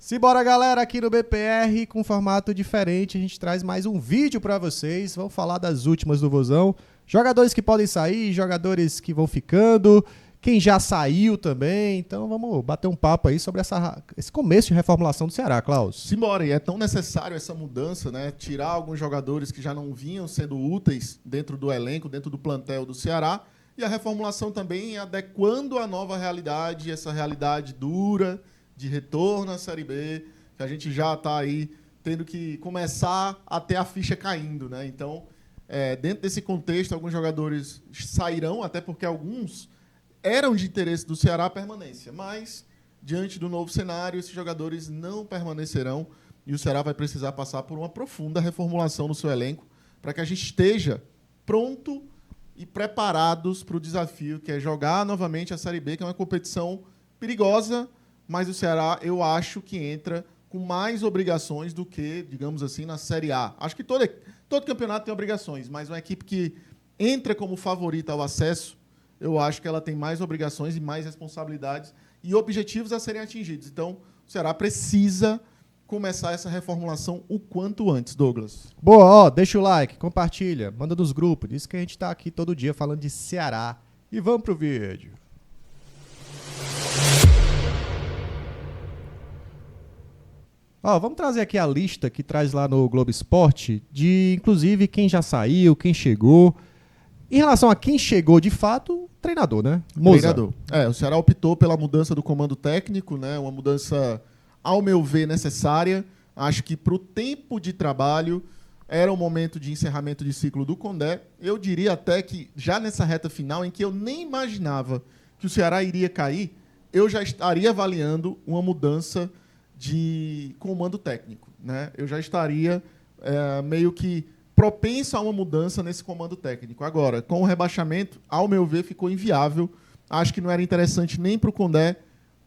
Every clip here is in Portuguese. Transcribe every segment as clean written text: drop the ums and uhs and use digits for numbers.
Simbora, galera, aqui no BPR com formato diferente. A gente traz mais um vídeo pra vocês. Vamos falar das últimas do Vozão. Jogadores que podem sair, jogadores que vão ficando, quem já saiu também. Então vamos bater um papo aí sobre esse começo de reformulação do Ceará, Klaus. Simbora, e é tão necessário essa mudança, né? Tirar alguns jogadores que já não vinham sendo úteis dentro do elenco, dentro do plantel do Ceará. E a reformulação também adequando a nova realidade, essa realidade dura de retorno à Série B, que a gente já está aí tendo que começar a ter a ficha caindo, né? Então, dentro desse contexto, alguns jogadores sairão, até porque alguns eram de interesse do Ceará a permanência, mas, diante do novo cenário, esses jogadores não permanecerão e o Ceará vai precisar passar por uma profunda reformulação no seu elenco para que a gente esteja pronto e preparados para o desafio, que é jogar novamente a Série B, que é uma competição perigosa, mas o Ceará, eu acho que entra com mais obrigações do que, digamos assim, na Série A. Acho que todo campeonato tem obrigações, mas uma equipe que entra como favorita ao acesso, eu acho que ela tem mais obrigações e mais responsabilidades e objetivos a serem atingidos. Então, o Ceará precisa começar essa reformulação o quanto antes, Douglas. Boa, ó, deixa o like, compartilha, manda nos grupos. Diz que a gente tá aqui todo dia falando de Ceará. E vamos pro vídeo. Ó, vamos trazer aqui a lista que traz lá no Globo Esporte de, inclusive, quem já saiu, quem chegou. Em relação a quem chegou de fato, treinador, né? Moza. Treinador. O Ceará optou pela mudança do comando técnico, né? Uma mudança, ao meu ver, necessária. Acho que para o tempo de trabalho era o momento de encerramento de ciclo do Condé. Eu diria até que já nessa reta final, em que eu nem imaginava que o Ceará iria cair, eu já estaria avaliando uma mudança de comando técnico, né? Eu já estaria meio que propenso a uma mudança nesse comando técnico. Agora, com o rebaixamento, ao meu ver, ficou inviável. Acho que não era interessante nem para o Condé,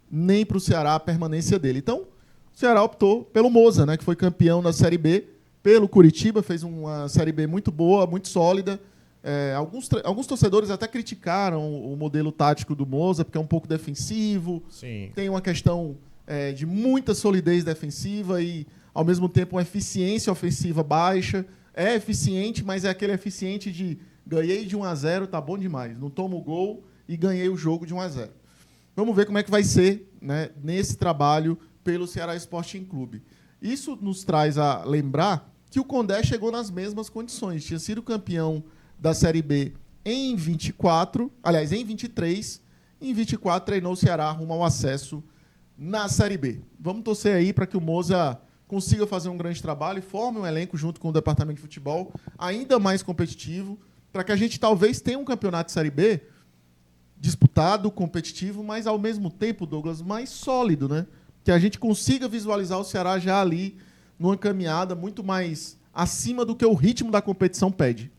nem para o Ceará a permanência dele. Então, o Ceará optou pelo Moza, né, que foi campeão da Série B, pelo Curitiba, fez uma Série B muito boa, muito sólida. Alguns torcedores até criticaram o modelo tático do Moza, porque é um pouco defensivo. Sim. Tem uma questão de muita solidez defensiva e, ao mesmo tempo, uma eficiência ofensiva baixa. É eficiente, mas é aquele eficiente de ganhei de 1-0, tá bom demais. Não tomo o gol e ganhei o jogo de 1-0. Vamos ver como é que vai ser, né, nesse trabalho pelo Ceará Sporting Clube. Isso nos traz a lembrar que o Condé chegou nas mesmas condições. Tinha sido campeão da Série B em 23. Em 24 treinou o Ceará rumo ao acesso na Série B. Vamos torcer aí para que o Moza consiga fazer um grande trabalho e forme um elenco junto com o departamento de futebol ainda mais competitivo, para que a gente talvez tenha um campeonato de Série B disputado, competitivo, mas ao mesmo tempo, Douglas, mais sólido, né? Que a gente consiga visualizar o Ceará já ali numa caminhada muito mais acima do que o ritmo da competição pede.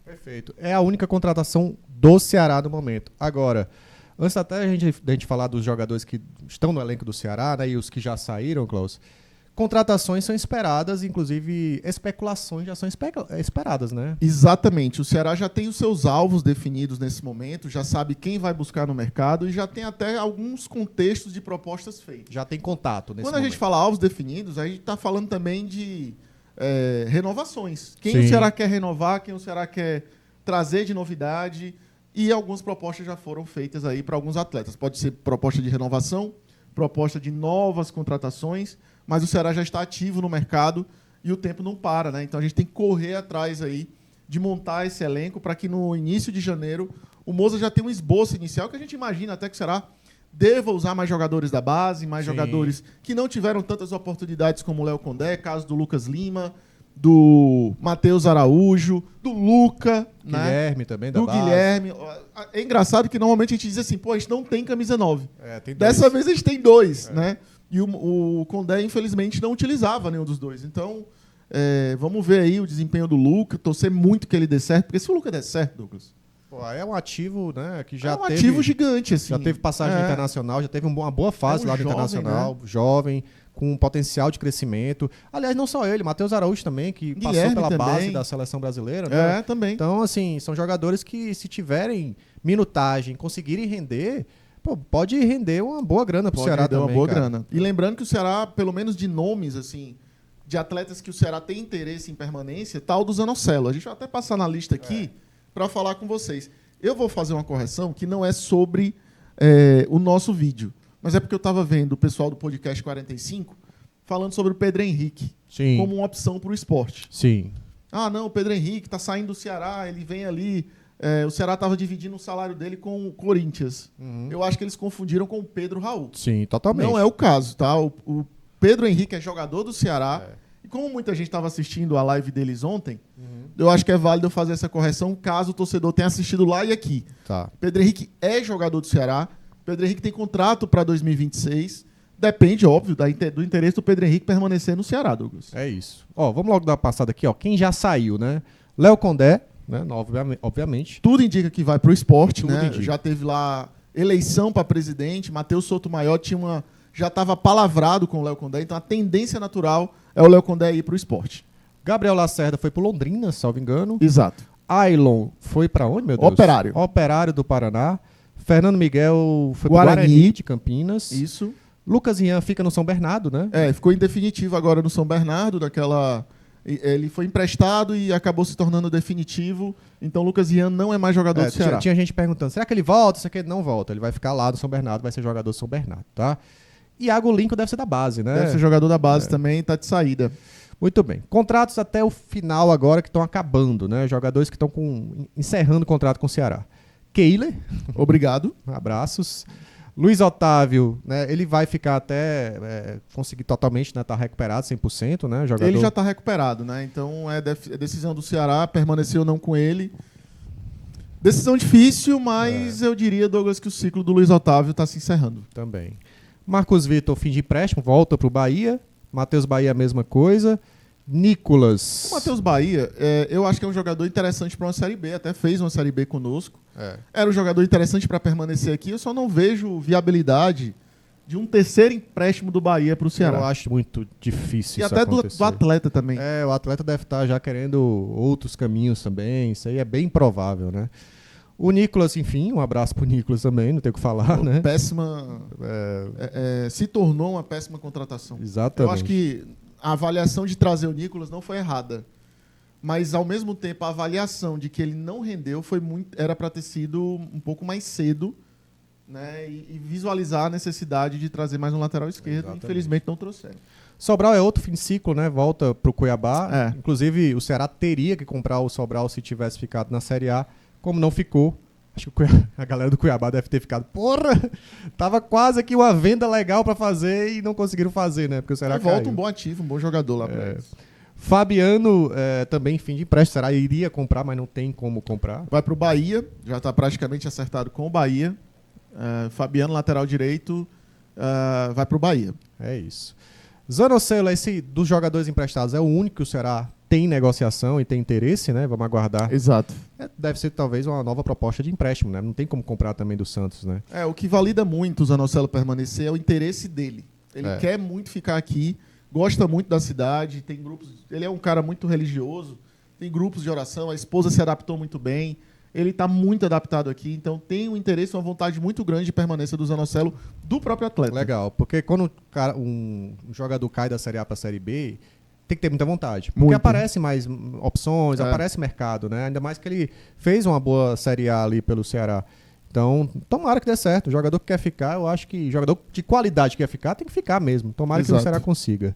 Perfeito. É a única contratação do Ceará no momento. Agora, antes até da gente falar dos jogadores que estão no elenco do Ceará, né, e os que já saíram, Klaus, contratações são esperadas, inclusive especulações já são esperadas, né? Exatamente. O Ceará já tem os seus alvos definidos nesse momento, já sabe quem vai buscar no mercado e já tem até alguns contextos de propostas feitas. Já tem contato nesse Quando momento. a gente fala alvos definidos, a gente está falando também de renovações. Quem Sim. o Ceará quer renovar, quem o Ceará quer trazer de novidade, e algumas propostas já foram feitas aí para alguns atletas. Pode ser proposta de renovação, proposta de novas contratações, mas o Ceará já está ativo no mercado e o tempo não para, né? Então a gente tem que correr atrás aí de montar esse elenco para que no início de janeiro o Moza já tenha um esboço inicial, que a gente imagina até que o Ceará deva usar mais jogadores da base, mais Sim. jogadores que não tiveram tantas oportunidades como o Léo Condé, caso do Lucas Lima, do Matheus Araújo, do Luca, Guilherme, né? também, da do base. Guilherme. É engraçado que normalmente a gente diz assim, pô, a gente não tem camisa 9. Tem Dessa vez a gente tem dois, né? E o Condé, infelizmente, não utilizava nenhum dos dois. Então, vamos ver aí o desempenho do Luca, torcer muito que ele dê certo, porque se o Luca der certo, Douglas, Pô, é um ativo, né, que já é um teve, ativo gigante, assim. já teve passagem internacional, já teve uma boa fase lá no jovem, Internacional, jovem, com potencial de crescimento. Aliás, não só ele, Matheus Araújo também, que Guilherme passou pela também. base da seleção brasileira, né? Também. Então, assim, são jogadores que, se tiverem minutagem, conseguirem render, Pô, pode render uma boa grana pro Ceará também, uma boa cara. grana. E lembrando que o Ceará, pelo menos de nomes, assim, de atletas que o Ceará tem interesse em permanência, tá o do Zanocelo. A gente vai até passar na lista aqui para falar com vocês. Eu vou fazer uma correção que não é sobre o nosso vídeo, mas é porque eu estava vendo o pessoal do podcast 45 falando sobre o Pedro Henrique Sim. como uma opção para o esporte. Sim. Ah, não, o Pedro Henrique está saindo do Ceará, ele vem ali. O Ceará estava dividindo o salário dele com o Corinthians. Eu acho que eles confundiram com o Pedro Raul. Sim, totalmente. Não é o caso, tá? O Pedro Henrique é jogador do Ceará. E como muita gente estava assistindo a live deles ontem, eu acho que é válido eu fazer essa correção caso o torcedor tenha assistido lá e aqui. Tá. Pedro Henrique é jogador do Ceará. Pedro Henrique tem contrato para 2026. Depende, óbvio, do interesse do Pedro Henrique permanecer no Ceará, Douglas. É isso. Ó, vamos logo dar uma passada aqui, ó. Quem já saiu, né? Léo Condé, né? Obviamente. Tudo indica que vai para o esporte, Tudo né? indica. Já teve lá eleição para presidente. Matheus Sotomayor já estava palavrado com o Léo Condé. Então a tendência natural é o Léo Condé ir para o esporte. Gabriel Lacerda foi pro Londrina, salvo engano. Exato. Ailon foi pra onde, meu Deus? Operário. Operário do Paraná. Fernando Miguel foi Guarani. pro Guarani de Campinas. Isso. Lucas Ian fica no São Bernardo, né? Ficou em definitivo agora no São Bernardo, ele foi emprestado e acabou se tornando definitivo. Então Lucas Ian não é mais jogador do Ceará. Tinha gente perguntando, será que ele volta? Será que ele não volta? Ele vai ficar lá no São Bernardo, vai ser jogador do São Bernardo, tá? Iago Lincoln deve ser da base, né? Deve ser jogador da base também, tá de saída. Muito bem. Contratos até o final agora que estão acabando, né? Jogadores que estão encerrando o contrato com o Ceará. Keiler, Obrigado. abraços. Luiz Otávio, né? Ele vai ficar até conseguir totalmente, né? Tá recuperado 100%, né? Jogador... Ele já está recuperado, né? Então é decisão do Ceará, permanecer ou não com ele. Decisão difícil, mas eu diria, Douglas, que o ciclo do Luiz Otávio está se encerrando. Também. Marcos Vitor, fim de empréstimo, volta pro Bahia. Matheus Bahia, a mesma coisa. Nicolas. O Matheus Bahia, eu acho que é um jogador interessante para uma Série B. Até fez uma Série B conosco. Era um jogador interessante para permanecer aqui. Eu só não vejo viabilidade de um terceiro empréstimo do Bahia para o Ceará. Eu acho muito difícil E isso até do acontecer. atleta também. O atleta deve estar já querendo outros caminhos também. Isso aí é bem provável, né? O Nicolas, enfim, um abraço pro Nicolas também, não tem o que falar, né? Péssima. Se tornou uma péssima contratação. Exatamente. Eu acho que a avaliação de trazer o Nicolas não foi errada. Mas, ao mesmo tempo, a avaliação de que ele não rendeu era para ter sido um pouco mais cedo, né? E visualizar a necessidade de trazer mais um lateral esquerdo. Exatamente. Infelizmente, não trouxeram. Sobral é outro fim de ciclo, né? Volta pro Cuiabá. É. Inclusive, o Ceará teria que comprar o Sobral se tivesse ficado na Série A. Como não ficou, acho que a galera do Cuiabá deve ter ficado, porra, tava quase aqui uma venda legal pra fazer e não conseguiram fazer, né? Porque o Ceará Volta caiu. um bom ativo, um bom jogador lá pra eles. Fabiano, também fim de empréstimo, o Ceará iria comprar, mas não tem como comprar. Vai pro Bahia, já está praticamente acertado com o Bahia. Fabiano, lateral direito, vai pro Bahia. É isso. Zanocelo, esse dos jogadores emprestados, é o único que o Ceará tem negociação e tem interesse, né? Vamos aguardar. Exato. Deve ser talvez uma nova proposta de empréstimo, né? Não tem como comprar também do Santos, né? O que valida muito o Zanocelo permanecer é o interesse dele. Ele quer muito ficar aqui, gosta muito da cidade, tem grupos. Ele é um cara muito religioso, tem grupos de oração, a esposa se adaptou muito bem, ele está muito adaptado aqui, então tem um interesse, uma vontade muito grande de permanência do Zanocelo do próprio atleta. Legal, porque quando um jogador cai da Série A para a Série B, tem que ter muita vontade. Porque Muito. aparece mais opções, aparece mercado, né? Ainda mais que ele fez uma boa Série A ali pelo Ceará. Então, tomara que dê certo. O jogador que quer ficar, eu acho que jogador de qualidade que quer ficar, tem que ficar mesmo. Tomara que o Ceará consiga.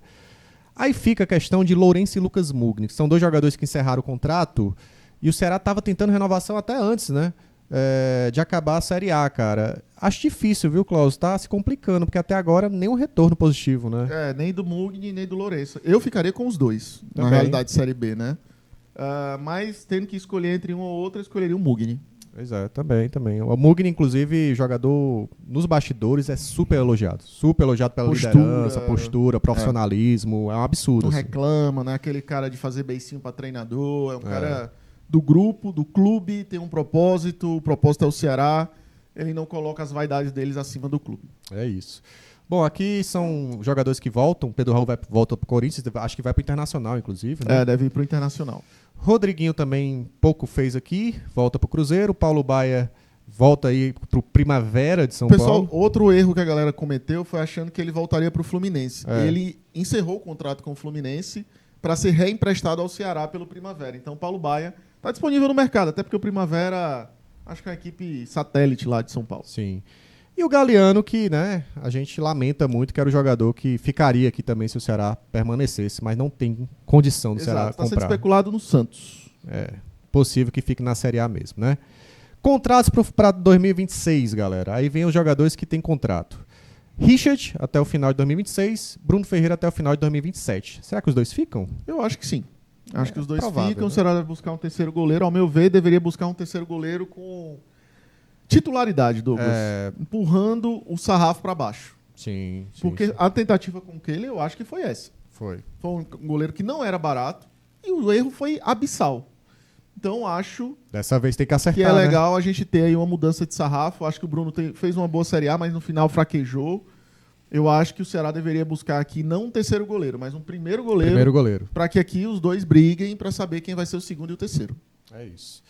Aí fica a questão de Lourenço e Lucas Mugni, que são dois jogadores que encerraram o contrato e o Ceará estava tentando renovação até antes, né? De acabar a Série A, cara. Acho difícil, viu, Klaus? Tá se complicando, porque até agora nenhum retorno positivo, né? Nem do Mugni, nem do Lourenço. Eu ficaria com os dois, Também. na realidade, Série B, né? Mas tendo que escolher entre um ou outro, eu escolheria o Mugni. Pois é, também. O Mugni, inclusive, jogador nos bastidores, é super elogiado. Super elogiado pela liderança, postura, profissionalismo. É um absurdo. Não assim. reclama, né? Aquele cara de fazer beicinho pra treinador. É um cara do grupo, do clube, tem um propósito. O propósito é o Ceará. Ele não coloca as vaidades deles acima do clube. É isso. Bom, aqui são jogadores que voltam. Pedro Raul volta pro Corinthians, acho que vai pro Internacional, inclusive. Né? Deve ir pro Internacional. Rodriguinho também pouco fez aqui, volta pro Cruzeiro. Paulo Baia volta aí pro Primavera de São Pessoal, Paulo. outro erro que a galera cometeu foi achando que ele voltaria para o Fluminense. É. Ele encerrou o contrato com o Fluminense para ser reemprestado ao Ceará pelo Primavera. Então, Paulo Baia está disponível no mercado, até porque o Primavera, acho que é uma equipe satélite lá de São Paulo. Sim. E o Galeano, que, né, a gente lamenta muito, que era o jogador que ficaria aqui também se o Ceará permanecesse, mas não tem condição do Ceará Está sendo comprar. especulado no Santos. É possível que fique na Série A mesmo, né? Contratos para 2026, galera. Aí vem os jogadores que têm contrato. Richard até o final de 2026, Bruno Ferreira até o final de 2027. Será que os dois ficam? Eu acho que sim. Acho que os dois provável, ficam. né? O Ceará deve buscar um terceiro goleiro. Ao meu ver, deveria buscar um terceiro goleiro com titularidade, Douglas. Empurrando o sarrafo para baixo. Sim. Porque a tentativa com o Keylor, eu acho que foi essa. Foi. Foi um goleiro que não era barato e o erro foi abissal. Então, acho Dessa vez tem que acertar, que é né? legal a gente ter aí uma mudança de sarrafo. Acho que o Bruno fez uma boa Série A, mas no final fraquejou. Eu acho que o Ceará deveria buscar aqui não um terceiro goleiro, mas um primeiro goleiro. Para que aqui os dois briguem para saber quem vai ser o segundo e o terceiro. É isso.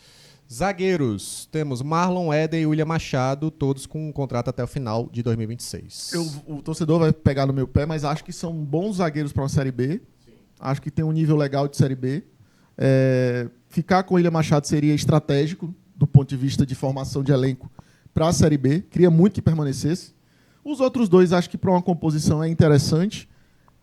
Zagueiros. Temos Marlon, Éder e William Machado, todos com um contrato até o final de 2026. O torcedor vai pegar no meu pé, mas acho que são bons zagueiros para uma Série B. Sim. Acho que tem um nível legal de Série B. Ficar com o William Machado seria estratégico do ponto de vista de formação de elenco para a Série B. Queria muito que permanecesse. Os outros dois acho que para uma composição é interessante.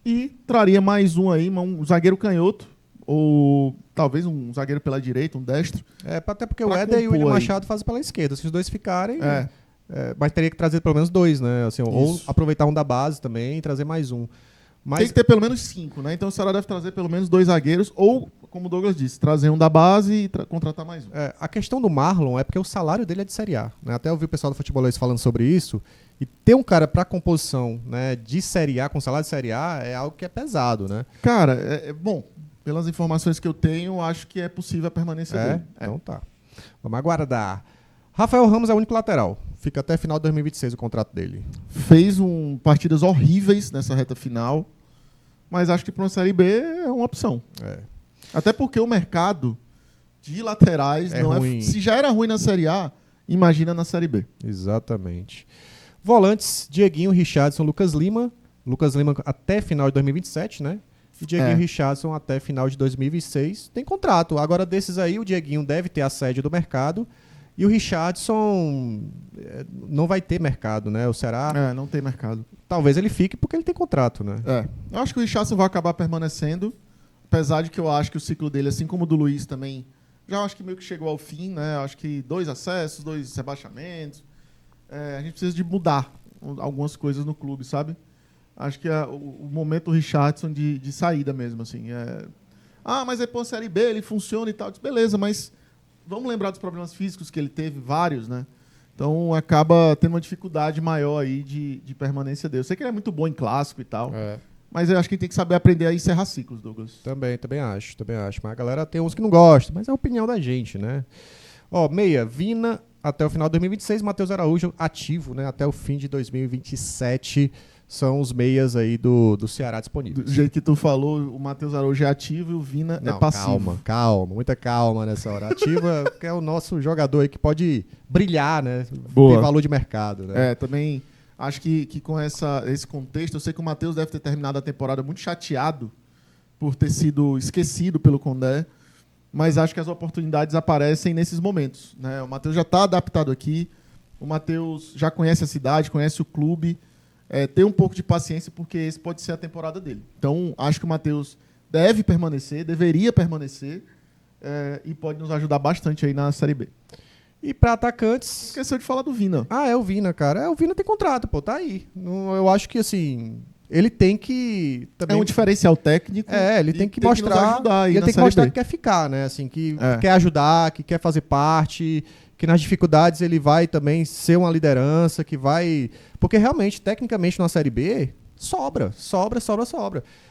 E traria mais um aí, um zagueiro canhoto, ou talvez um zagueiro pela direita, um destro. Até porque o Éder e o William Machado fazem pela esquerda. Se os dois ficarem... mas teria que trazer pelo menos dois, né? Assim, ou aproveitar um da base também e trazer mais um. Mas... Tem que ter pelo menos 5, né? Então o Ceará deve trazer pelo menos 2 zagueiros, ou, como o Douglas disse, trazer um da base e contratar mais um. A questão do Marlon é porque o salário dele é de Série A, né? Até eu vi o pessoal do Futebolês falando sobre isso. E ter um cara para composição, né, de Série A, com salário de Série A, é algo que é pesado, né? Cara, bom, pelas informações que eu tenho, acho que é possível a permanência dele. Então tá. Vamos aguardar. Rafael Ramos é o único lateral. Fica até final de 2026 o contrato dele. Fez partidas horríveis nessa reta final, mas acho que para uma Série B é uma opção. Até porque o mercado de laterais não ruim. Se já era ruim na Série A, imagina na Série B. Exatamente. Volantes, Dieguinho, Richardson, Lucas Lima. Lucas Lima até final de 2027, né? E Dieguinho Richardson até final de 2026. Tem contrato. Agora, desses aí, o Dieguinho deve ter a sede do mercado. E o Richardson não vai ter mercado, né? O Ceará... não tem mercado. Talvez ele fique porque ele tem contrato, né? Eu acho que o Richardson vai acabar permanecendo. Apesar de que eu acho que o ciclo dele, assim como o do Luiz também, já acho que meio que chegou ao fim, né? Acho que 2 acessos, 2 rebaixamentos. A gente precisa de mudar algumas coisas no clube, sabe? Acho que o momento do Richardson de saída mesmo, assim. Mas é por Série B, ele funciona e tal. Beleza, mas vamos lembrar dos problemas físicos que ele teve, vários, né? Então acaba tendo uma dificuldade maior aí de permanência dele. Eu sei que ele é muito bom em clássico e tal, mas eu acho que tem que saber aprender a encerrar ciclos, Douglas. Também acho. Mas a galera tem uns que não gostam, mas é a opinião da gente, né? Meia, Vina até o final de 2026, Matheus Araújo ativo, né? Até o fim de 2027 são os meias aí do Ceará disponíveis. Do jeito que tu falou, o Matheus Araújo é ativo e o Vina é passivo. Calma, muita calma nessa hora. Ativa porque é o nosso jogador aí que pode brilhar, né? Boa. Tem valor de mercado, né? Também acho que com esse contexto, eu sei que o Matheus deve ter terminado a temporada muito chateado por ter sido esquecido pelo Condé, mas acho que as oportunidades aparecem nesses momentos, né? O Matheus já está adaptado aqui, o Matheus já conhece a cidade, conhece o clube, ter um pouco de paciência, porque esse pode ser a temporada dele. Então, acho que o Matheus deve permanecer, deveria permanecer, e pode nos ajudar bastante aí na Série B. E para atacantes... Esqueceu de falar do Vina. É o Vina, cara. O Vina tem contrato, pô, tá aí. Eu acho que, assim... Ele tem que... Também... É um diferencial técnico. Ele tem que mostrar... Que nos ajudar aí ele na tem que Série mostrar B. que quer ficar, né? Assim, que quer ajudar, que quer fazer parte, que nas dificuldades ele vai também ser uma liderança, que vai... Porque realmente, tecnicamente, na Série B, sobra.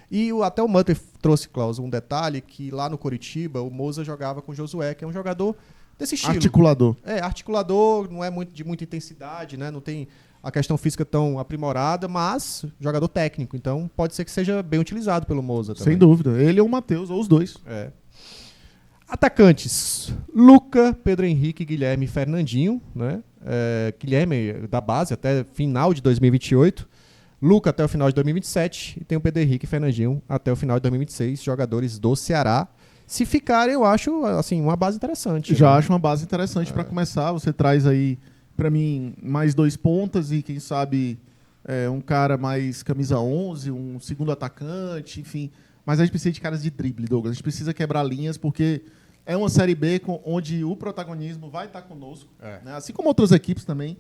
E até o Mutter trouxe, Klaus, um detalhe que lá no Coritiba, o Moza jogava com o Josué, que é um jogador desse estilo. Articulador. Articulador, não é de muita intensidade, né? Não tem a questão física tão aprimorada, mas jogador técnico. Então, pode ser que seja bem utilizado pelo Moza também. Sem dúvida. Ele ou o Matheus, ou os dois. Atacantes: Luca, Pedro Henrique, Guilherme e Fernandinho, né? Guilherme da base até final de 2028, Luca até o final de 2027 e tem o Pedro Henrique e Fernandinho até o final de 2026, jogadores do Ceará. Se ficarem, eu acho assim, uma base interessante. Já né? acho uma base interessante para começar. Você traz aí, para mim, mais 2 pontas e quem sabe um cara mais camisa 11, um segundo atacante, enfim. Mas a gente precisa de caras de drible, Douglas. A gente precisa quebrar linhas porque é uma Série B onde o protagonismo vai estar conosco, né? Assim como outras equipes também.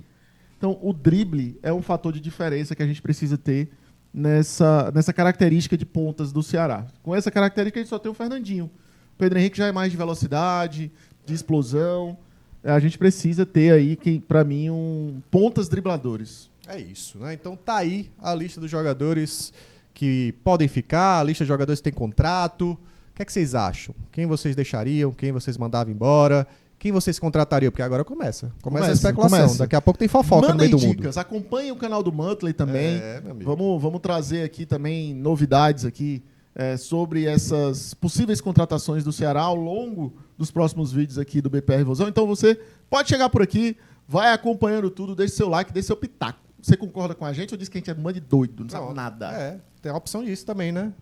Então, o drible é um fator de diferença que a gente precisa ter nessa característica de pontas do Ceará. Com essa característica, a gente só tem o Fernandinho. O Pedro Henrique já é mais de velocidade, de explosão. A gente precisa ter aí, para mim, pontas dribladores. É isso, né? Então tá aí a lista dos jogadores que podem ficar, a lista de jogadores que tem contrato. O que é que vocês acham? Quem vocês deixariam? Quem vocês mandavam embora? Quem vocês contratariam? Porque agora começa a especulação. Daqui a pouco tem fofoca no meio do mundo. Dicas. Acompanhem o canal do Monthly também. Meu amigo. Vamos trazer aqui também novidades aqui sobre essas possíveis contratações do Ceará ao longo dos próximos vídeos aqui do BPR Vozão. Então você pode chegar por aqui, vai acompanhando tudo, deixe seu like, deixe seu pitaco. Você concorda com a gente ou diz que a gente é um bando de doido, não sabe nada? Tem a opção disso também, né?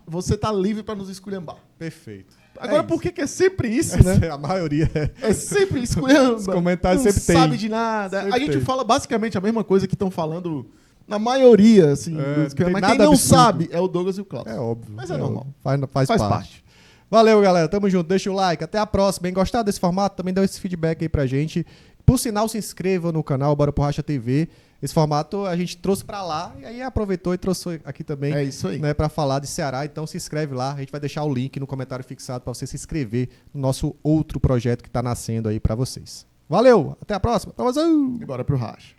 Você tá livre para nos esculhambar. Perfeito. Agora, por que é sempre isso, né? A maioria é sempre esculhamba. Os comentários não sempre tem. Não sabe de nada. Sempre a gente tem. fala basicamente a mesma coisa que estão falando na maioria, assim. Mas quem não absurdo. sabe é o Douglas e o Cláudio. É óbvio. Mas é normal. Faz parte. Valeu, galera. Tamo junto. Deixa o like. Até a próxima. Gostar desse formato? Também dá esse feedback aí pra gente. Por sinal, se inscreva no canal Bora Pro Racha TV. Esse formato a gente trouxe pra lá e aí aproveitou e trouxe aqui também. É isso aí. Né, pra falar de Ceará. Então se inscreve lá. A gente vai deixar o link no comentário fixado pra você se inscrever no nosso outro projeto que tá nascendo aí pra vocês. Valeu. Até a próxima. E bora pro Racha.